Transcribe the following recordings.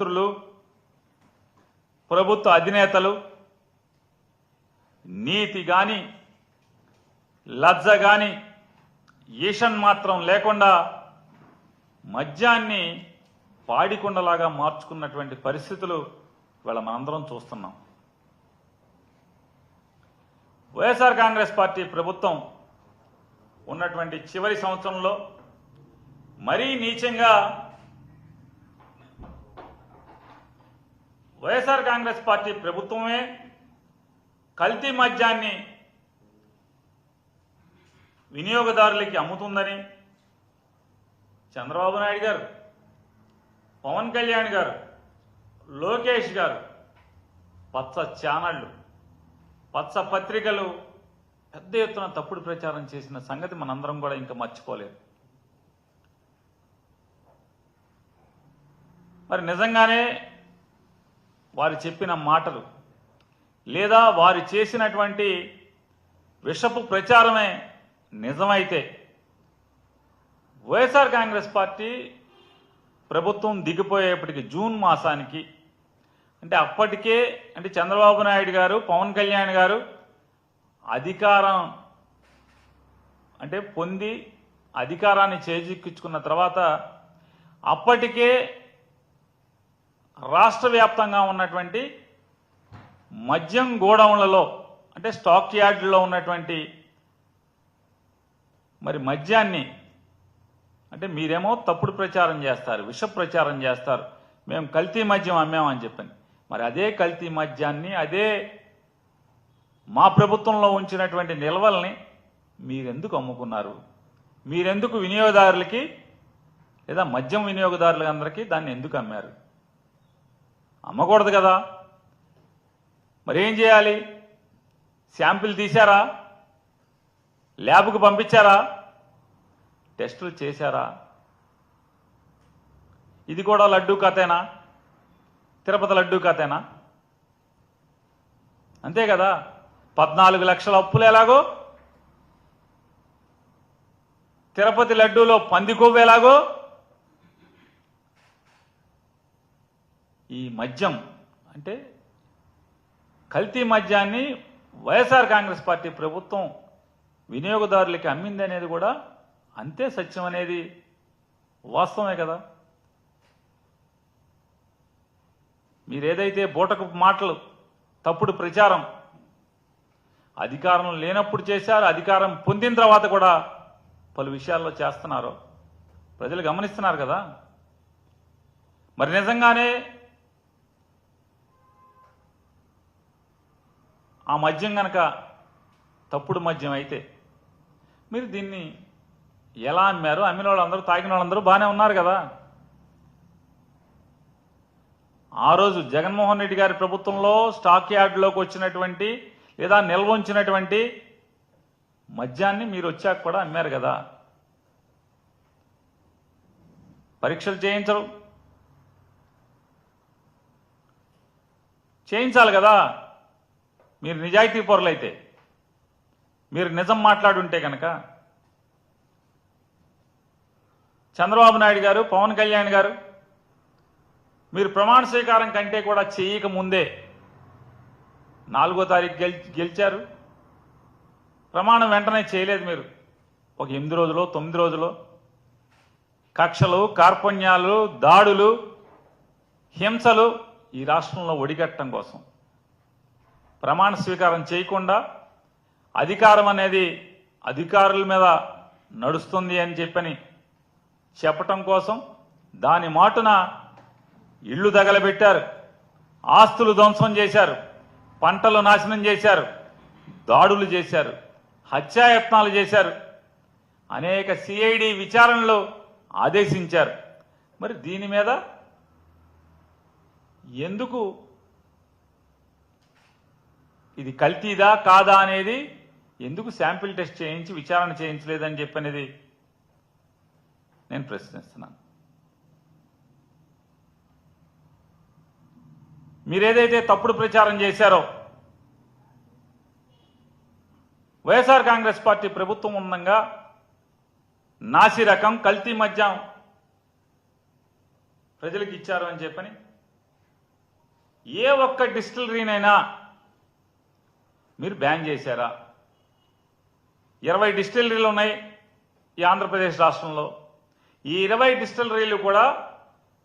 మంత్రులు ప్రభుత్వ అధినేతలు నీతి గాని లజ్జ గాని ఈషన్ మాత్రం లేకుండా మద్యాన్ని పాడికొండలాగా మార్చుకున్నటువంటి పరిస్థితులు ఇవాళ మనందరం చూస్తున్నాం. వైఎస్ఆర్ కాంగ్రెస్ పార్టీ ప్రభుత్వం ఉన్నటువంటి చివరి సంవత్సరంలో మరీ నీచంగా వైఎస్ఆర్ కాంగ్రెస్ పార్టీ ప్రభుత్వమే కల్తీ మద్యాన్ని వినియోగదారులకి అమ్ముతుందని చంద్రబాబు నాయుడు గారు, పవన్ కళ్యాణ్ గారు, లోకేష్ గారు పచ్చ ఛానళ్లు, పచ్చ పత్రికలు పెద్ద ఎత్తున తప్పుడు ప్రచారం చేసిన సంగతి మనందరం కూడా ఇంకా మర్చిపోలేదు. మరి నిజంగానే వారు చెప్పిన మాటలు లేదా వారు చేసినటువంటి విషపు ప్రచారమే నిజమైతే వైఎస్ఆర్ కాంగ్రెస్ పార్టీ ప్రభుత్వం దిగిపోయేప్పటికి జూన్ మాసానికి అంటే అప్పటికే అంటే చంద్రబాబు నాయుడు గారు, పవన్ కళ్యాణ్ గారు అధికారం అంటే పొంది అధికారాన్ని చేజిక్కించుకున్న తర్వాత అప్పటికే రాష్ట్ర వ్యాప్తంగా ఉన్నటువంటి మద్యం గోడౌన్లలో అంటే స్టాక్ యార్డుల్లో ఉన్నటువంటి మరి మద్యాన్ని అంటే మీరేమో తప్పుడు ప్రచారం చేస్తారు, విష ప్రచారం చేస్తారు, మేము కల్తీ మద్యం అమ్మామని చెప్పని. మరి అదే కల్తీ మద్యాన్ని అదే మా ప్రభుత్వంలో ఉంచినటువంటి నిల్వల్ని మీరెందుకు అమ్ముకున్నారు? మీరెందుకు వినియోగదారులకి లేదా మద్యం వినియోగదారులందరికీ దాన్ని ఎందుకు అమ్మారు? అమ్మకూడదు కదా. మరి ఏం చేయాలి? శాంపిల్ తీశారా? ల్యాబ్కు పంపించారా? టెస్టులు చేశారా? ఇది కూడా లడ్డూ కథేనా? తిరుపతి లడ్డూ కథేనా? అంతే కదా. 14 లక్షల అప్పులు ఎలాగో, తిరుపతి లడ్డూలో పంది కొవ్వు ఎలాగో, ఈ మద్యం అంటే కల్తీ మద్యాన్ని వైఎస్ఆర్ కాంగ్రెస్ పార్టీ ప్రభుత్వం వినియోగదారులకి అమ్మింది అనేది కూడా అంతే సత్యం అనేది వాస్తవమే కదా. మీరేదైతే బూటకు మాటలు, తప్పుడు ప్రచారం అధికారం లేనప్పుడు చేశారు, అధికారం పొందిన తర్వాత కూడా పలు విషయాల్లో చేస్తున్నారో ప్రజలు గమనిస్తున్నారు కదా. మరి నిజంగానే ఆ మద్యం కనుక తప్పుడు మద్యం అయితే మీరు దీన్ని ఎలా అమ్మారు? అమ్మిన వాళ్ళందరూ, తాగిన వాళ్ళందరూ బాగానే ఉన్నారు కదా. ఆ రోజు జగన్మోహన్ రెడ్డి గారి ప్రభుత్వంలో స్టాక్ యార్డులోకి వచ్చినటువంటి లేదా నిల్వ ఉంచినటువంటి మద్యాన్ని మీరు వచ్చాక కూడా అమ్మారు కదా. పరీక్షలు చేయించరు, చేయించాలి కదా. మీరు నిజాయితీ పరులైతే, మీరు నిజం మాట్లాడుంటే కనుక చంద్రబాబు నాయుడు గారు, పవన్ కళ్యాణ్ గారు మీరు ప్రమాణ స్వీకారం కంటే కూడా చేయక ముందే 4వ తారీఖు గెలిచారు. ప్రమాణం వెంటనే చేయలేదు. మీరు ఒక 8 రోజులో 9 రోజులో కక్షలు, కార్పణ్యాలు, దాడులు, హింసలు ఈ రాష్ట్రంలో ఒడిగట్టడం కోసం ప్రమాణ స్వీకారం చేయకుండా అధికారం అనేది అధికారుల మీద నడుస్తుంది అని చెప్పని చెప్పటం కోసం దాని మాటున ఇళ్లు తగలబెట్టారు, ఆస్తులు ధ్వంసం చేశారు, పంటలు నాశనం చేశారు, దాడులు చేశారు, హత్యాయత్నాలు చేశారు, అనేక సిఐడి విచారణలు ఆదేశించారు. మరి దీని మీద ఎందుకు ఇది కల్తీదా కాదా అనేది ఎందుకు శాంపిల్ టెస్ట్ చేయించి విచారణ చేయించలేదని చెప్పనేది నేను ప్రశ్నిస్తున్నాను. మీరేదైతే తప్పుడు ప్రచారం చేశారో వైఎస్ఆర్ కాంగ్రెస్ పార్టీ ప్రభుత్వం ఉండగా నాసి రకం కల్తీ మద్యం ప్రజలకు ఇచ్చారు అని చెప్పని ఏ ఒక్క డిస్టిలరీనైనా మీరు బ్యాన్ చేశారా? 20 డిస్టిలరీలు ఉన్నాయి ఈ ఆంధ్రప్రదేశ్ రాష్ట్రంలో. ఈ 20 డిస్టిలరీలు కూడా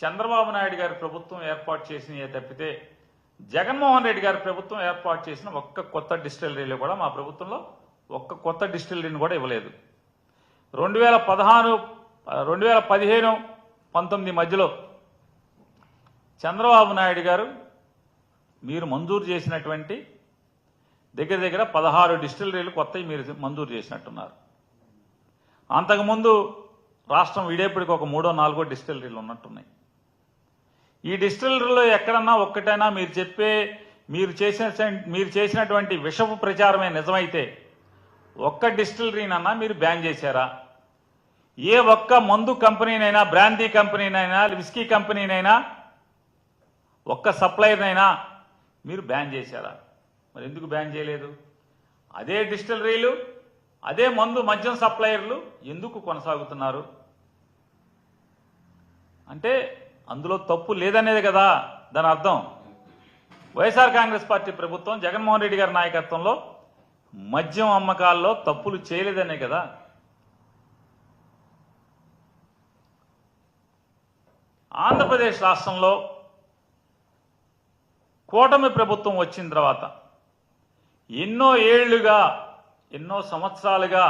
చంద్రబాబు నాయుడు గారి ప్రభుత్వం ఏర్పాటు చేసినవే తప్పితే జగన్మోహన్ రెడ్డి గారి ప్రభుత్వం ఏర్పాటు చేసిన ఒక్క కొత్త డిస్టిలరీలు కూడా మా ప్రభుత్వంలో ఒక్క కొత్త డిస్టిలరీని కూడా ఇవ్వలేదు. 2015-19 మధ్యలో చంద్రబాబు నాయుడు గారు మీరు మంజూరు చేసినటువంటి దగ్గర దగ్గర 16 డిస్టిలరీలు కొత్తవి మీరు మంజూరు చేసినట్టున్నారు. అంతకుముందు రాష్ట్రం విడేపటికి ఒక 3-4 డిస్టిలరీలు ఉన్నట్టున్నాయి. ఈ డిస్టిలరీలో ఎక్కడన్నా ఒక్కటైనా మీరు చేసినటువంటి విషపు ప్రచారమే నిజమైతే ఒక్క డిస్టిలరీనన్నా మీరు బ్యాన్ చేశారా? ఏ ఒక్క మందు కంపెనీనైనా, బ్రాందీ కంపెనీనైనా, విస్కీ కంపెనీనైనా, ఒక్క సప్లయర్నైనా మీరు బ్యాన్ చేశారా? మరి ఎందుకు బ్యాన్ చేయలేదు? అదే డిస్టిలరీలు, అదే మందు మద్యం సప్లయర్లు ఎందుకు కొనసాగుతున్నారు? అంటే అందులో తప్పు లేదనేది కదా దాని అర్థం. వైఎస్ఆర్ కాంగ్రెస్ పార్టీ ప్రభుత్వం జగన్మోహన్ రెడ్డి గారి నాయకత్వంలో మద్యం అమ్మకాల్లో తప్పులు చేయలేదనే కదా. ఆంధ్రప్రదేశ్ రాష్ట్రంలో కూటమి ప్రభుత్వం వచ్చిన తర్వాత ఎన్నో ఏళ్లుగా, ఎన్నో సంవత్సరాలుగా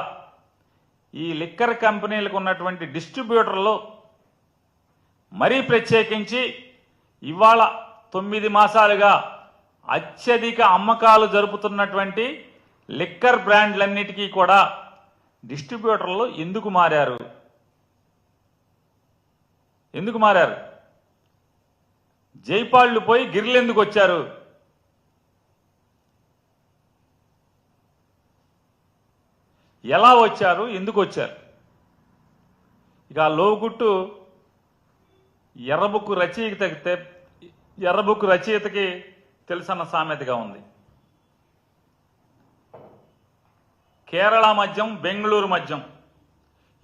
ఈ లిక్కర్ కంపెనీలకు ఉన్నటువంటి డిస్ట్రిబ్యూటర్లు, మరీ ప్రత్యేకించి ఇవాళ 9 మాసాలుగా అత్యధిక అమ్మకాలు జరుపుతున్నటువంటి లిక్కర్ బ్రాండ్లన్నిటికీ కూడా డిస్ట్రిబ్యూటర్లు ఎందుకు మారారు? ఎందుకు మారారు? జైపాళ్లు పోయి గిర్లు ఎందుకు వచ్చారు? ఎలా వచ్చారు? ఎందుకు వచ్చారు? ఇక లోగుట్టు ఎర్రబుక్కు రచయితకి తెలుసన్న సామెతగా ఉంది. కేరళ మద్యం, బెంగళూరు మద్యం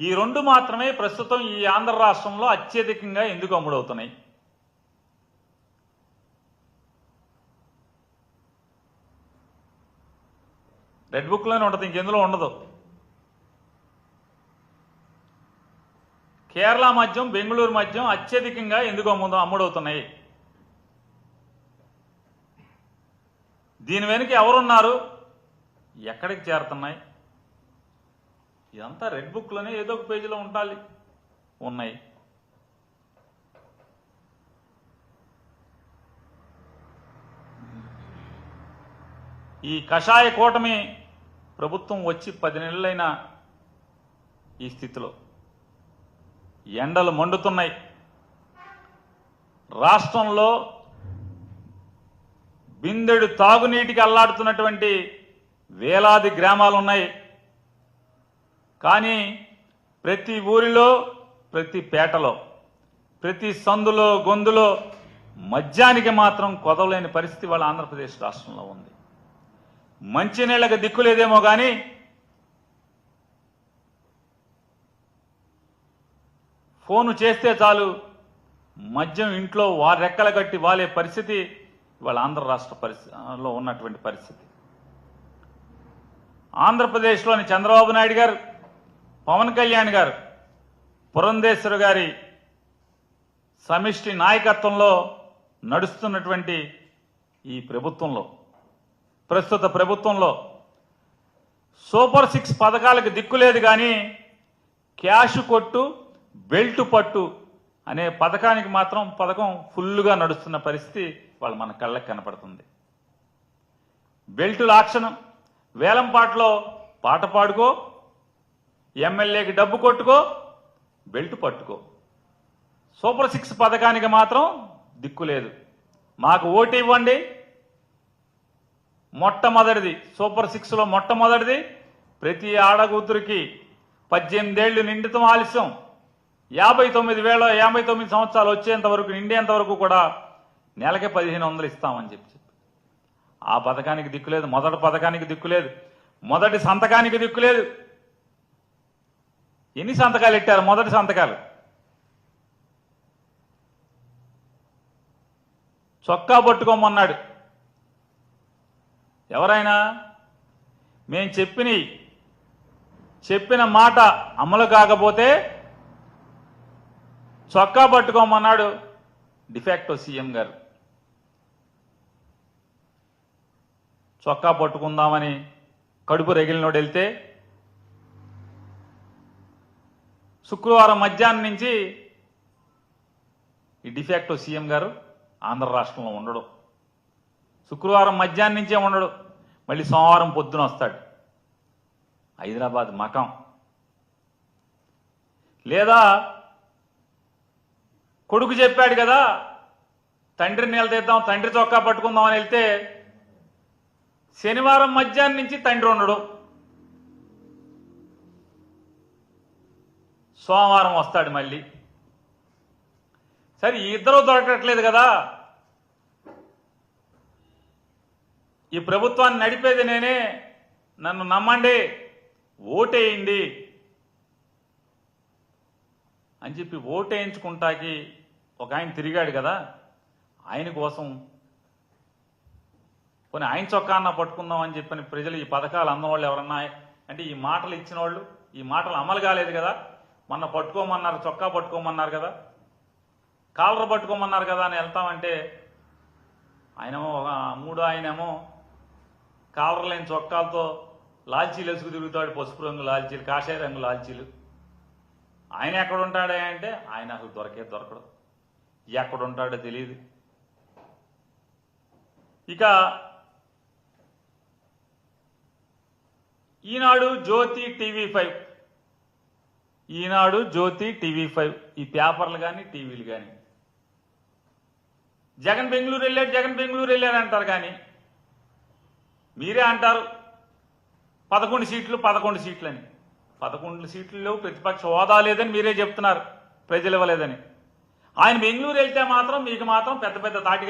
ఈ రెండు మాత్రమే ప్రస్తుతం ఈ ఆంధ్ర రాష్ట్రంలో అత్యధికంగా ఎందుకు అమ్ముడవుతున్నాయి? రెడ్ బుక్లోనే ఉంటుంది, ఇంకెందులో ఉండదు. కేరళ మద్యం, బెంగళూరు మద్యం అత్యధికంగా ఎందుకు అమ్ముడవుతున్నాయి? దీని వెనుక ఎవరున్నారు? ఎక్కడికి చేరుతున్నాయి? ఇదంతా రెడ్ బుక్లోనే ఏదో ఒక పేజీలో ఉన్నాయి. ఈ కషాయ కూటమి ప్రభుత్వం వచ్చి 10 నెలలైన ఈ స్థితిలో ఎండలు మండుతున్నాయి. రాష్ట్రంలో బిందెడు తాగునీటికి అల్లాడుతున్నటువంటి వేలాది గ్రామాలు ఉన్నాయి. కానీ ప్రతి ఊరిలో, ప్రతి పేటలో, ప్రతి సందులో, గొంతులో మద్యానికి మాత్రం కొదవలేని పరిస్థితి వాళ్ళ ఆంధ్రప్రదేశ్ రాష్ట్రంలో ఉంది. మంచినీళ్ళకి దిక్కులేదేమో కానీ ఫోను చేస్తే చాలు మద్యం ఇంట్లో రెక్కల కట్టి వాలే పరిస్థితి ఇవాళ ఆంధ్ర రాష్ట్ర పరిస్థితిలో ఉన్నటువంటి పరిస్థితి. ఆంధ్రప్రదేశ్లోని చంద్రబాబు నాయుడు గారు, పవన్ కళ్యాణ్ గారు, పురంధేశ్వరి గారి సమిష్టి నాయకత్వంలో నడుస్తున్నటువంటి ఈ ప్రభుత్వంలో, ప్రస్తుత ప్రభుత్వంలో సూపర్ 6 పథకాలకు దిక్కులేదు కానీ క్యాష్ కొట్టు, బెల్ట్ పట్టు అనే పథకం ఫుల్లుగా నడుస్తున్న పరిస్థితి వాళ్ళు మన కళ్ళకి కనపడుతుంది. బెల్టుల ఆక్షన్, వేలంపాటలో పాట పాడుకో, ఎమ్మెల్యేకి డబ్బు కొట్టుకో, బెల్ట్ పట్టుకో. సూపర్ 6 పథకానికి మాత్రం దిక్కులేదు. మాకు ఓటు ఇవ్వండి. మొట్టమొదటిది సూపర్ 6లో మొట్టమొదటిది ప్రతి ఆడకూతురికి 18 ఏళ్లు నిండితం ఆలస్యం 59 సంవత్సరాలు వచ్చేంత వరకు, నిండేంత వరకు కూడా నెలకి 1500 ఇస్తామని చెప్పి ఆ పథకానికి దిక్కులేదు. మొదటి పథకానికి దిక్కులేదు. మొదటి సంతకానికి దిక్కులేదు. ఎన్ని సంతకాలు పెట్టారు? మొదటి సంతకాలు చొక్కా పట్టుకోమన్నాడు. ఎవరైనా మేం చెప్పిన మాట అమలు కాకపోతే చొక్కా పట్టుకోమన్నాడు డిఫాక్టో సీఎం గారు. చొక్కా పట్టుకుందామని కడుపు రగిలినోడు వెళ్తే శుక్రవారం మధ్యాహ్నం నుంచి ఈ డిఫాక్టో సీఎం గారు ఆంధ్ర రాష్ట్రంలో ఉండడు. శుక్రవారం మధ్యాహ్నం నుంచే ఉండడు. మళ్ళీ సోమవారం పొద్దున వస్తాడు హైదరాబాద్ మకం. లేదా కొడుకు చెప్పాడు కదా తండ్రిని నిలదీద్దాం, తండ్రి చొక్కా పట్టుకుందాం అని వెళ్తే శనివారం మధ్యాహ్నం నుంచి తండ్రి ఉండడు. సోమవారం వస్తాడు మళ్ళీ. సరే ఈ ఇద్దరూ దొరకట్లేదు కదా, ఈ ప్రభుత్వాన్ని నడిపేది నేనే, నన్ను నమ్మండి, ఓటేయండి అని చెప్పి ఓటేయించుకుంటాకి ఒక ఆయన తిరిగాడు కదా, ఆయన కోసం పోనీ ఆయన చొక్కా అన్న పట్టుకుందాం అని చెప్పని ప్రజలు ఈ పథకాలు అన్నవాళ్ళు ఎవరన్నా అంటే ఈ మాటలు ఇచ్చిన వాళ్ళు ఈ మాటలు అమలు కాలేదు కదా, మొన్న పట్టుకోమన్నారు, చొక్కా పట్టుకోమన్నారు కదా, కాలర్ పట్టుకోమన్నారు కదా అని వెళ్తామంటే ఆయనేమో ఆయనేమో కాలర్ లేని చొక్కాలతో లాల్చీలు వేసుకు తిరుగుతాడు, పసుపు రంగు లాల్చీలు, కాషాయ రంగు లాల్చీలు. ఆయన ఎక్కడ ఉంటాడే అంటే ఆయన అసలు దొరకడు, ఎక్కడ ఉంటాడో తెలియదు. ఇక ఈనాడు, జ్యోతి, టీవీ5, ఈనాడు, జ్యోతి, టీవీ5 ఈ పేపర్లు కానీ టీవీలు కానీ జగన్ బెంగళూరు వెళ్ళాడు అంటారు. కానీ మీరే అంటారు 11 సీట్లు అని. 11 సీట్లు లేవు, ప్రతిపక్ష హోదా లేదని మీరే చెప్తున్నారు, ప్రజలు ఇవ్వలేదని. ఆయన బెంగళూరు వెళ్తే మాత్రం మీకు మాత్రం పెద్ద తాటిగా